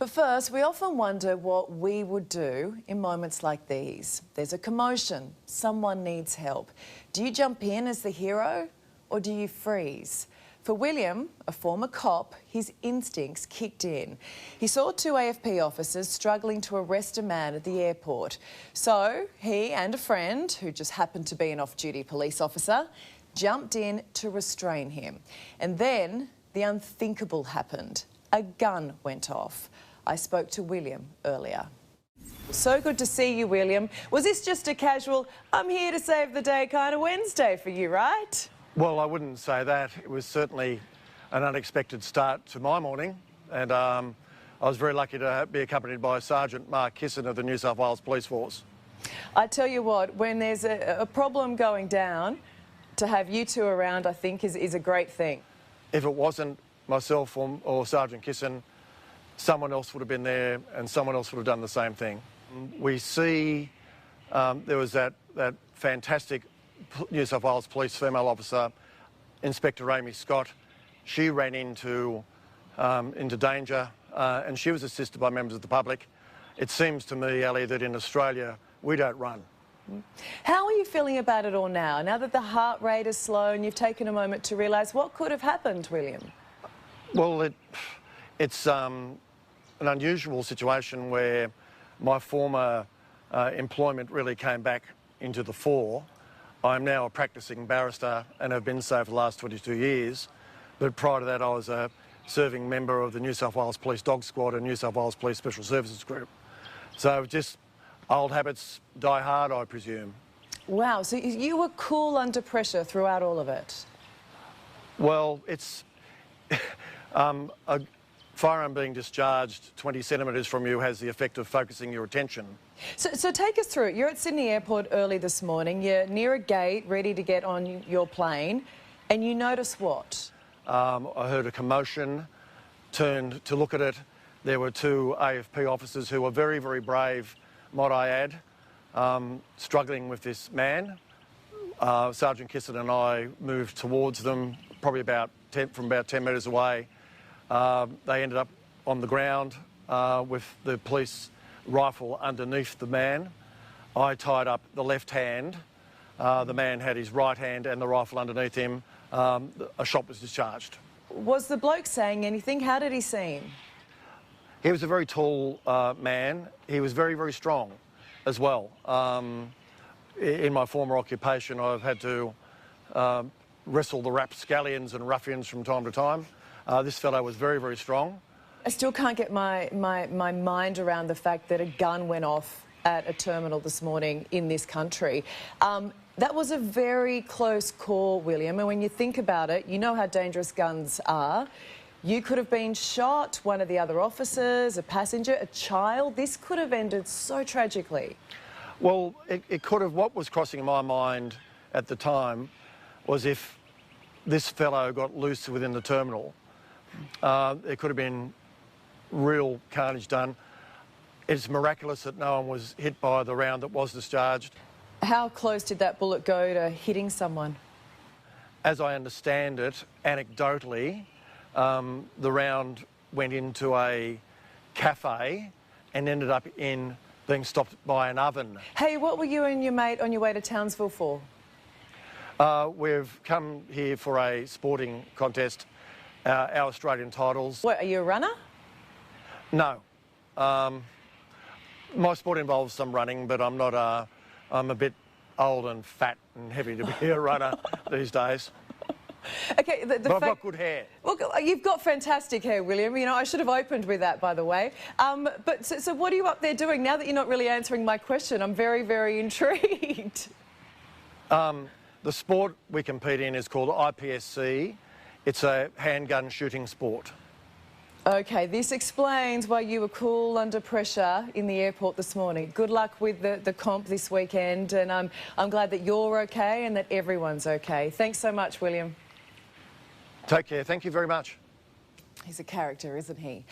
But first, we often wonder what we would do in moments like these. There's a commotion, someone needs help. Do you jump in as the hero or do you freeze? For William, a former cop, his instincts kicked in. He saw two AFP officers struggling to arrest a man at the airport. So he and a friend, who just happened to be an off-duty police officer, jumped in to restrain him. And then the unthinkable happened. A gun went off. I spoke to William earlier. So good to see you, William. Was this just a casual, I'm here to save the day kind of Wednesday for you, right? Well, I wouldn't say that. It was certainly an unexpected start to my morning, and I was very lucky to be accompanied by Sergeant Mark Kisson of the New South Wales Police Force. I tell you what, when there's a problem going down, to have you two around, I think, is a great thing. If it wasn't myself or Sergeant Kisson, someone else would have been there and someone else would have done the same thing. We see there was that fantastic New South Wales Police female officer, Inspector Amy Scott. She ran into danger and she was assisted by members of the public. It seems to me, Ali, that in Australia we don't run. How are you feeling about it all now that the heart rate is slow and you've taken a moment to realise what could have happened, William? Well, it's an unusual situation where my former employment really came back into the fore. I'm now a practising barrister and have been so for the last 22 years. But prior to that, I was a serving member of the New South Wales Police Dog Squad and New South Wales Police Special Services Group. So just old habits die hard, I presume. Wow, so you were cool under pressure throughout all of it? Well, it's a firearm being discharged 20 centimetres from you has the effect of focusing your attention. So take us through it. You're at Sydney Airport early this morning. You're near a gate, ready to get on your plane, and you notice what? I heard a commotion, turned to look at it. There were two AFP officers who were very, very brave, might I add, struggling with this man. Sergeant Kisson and I moved towards them, probably from about 10 metres away. They ended up on the ground with the police rifle underneath the man. I tied up the left hand. The man had his right hand and the rifle underneath him. A shot was discharged. Was the bloke saying anything? How did he seem? He was a very tall man. He was very, very strong as well. In my former occupation, I've had to wrestle the rapscallions and ruffians from time to time. This fellow was very, very strong. I still can't get my mind around the fact that a gun went off at a terminal this morning in this country. That was a very close call, William, and when you think about it, you know how dangerous guns are. You could have been shot, one of the other officers, a passenger, a child. This could have ended so tragically. Well, it could have. What was crossing my mind at the time was if this fellow got loose within the terminal, there could have been real carnage done. It's miraculous that no one was hit by the round that was discharged. How close did that bullet go to hitting someone? As I understand it, anecdotally, the round went into a cafe and ended up in being stopped by an oven. Hey, what were you and your mate on your way to Townsville for? We've come here for a sporting contest, our Australian titles. What, are you a runner? No. My sport involves some running, but I'm not I'm a bit old and fat and heavy to be a runner these days. Okay, but I've got good hair. Well, you've got fantastic hair, William. You know, I should have opened with that, by the way. So what are you up there doing? Now that you're not really answering my question, I'm very, very intrigued. The sport we compete in is called IPSC. It's a handgun shooting sport. Okay, this explains why you were cool under pressure in the airport this morning. Good luck with the comp this weekend, and I'm glad that you're okay and that everyone's okay. Thanks so much, William. Take care. Thank you very much. He's a character, isn't he?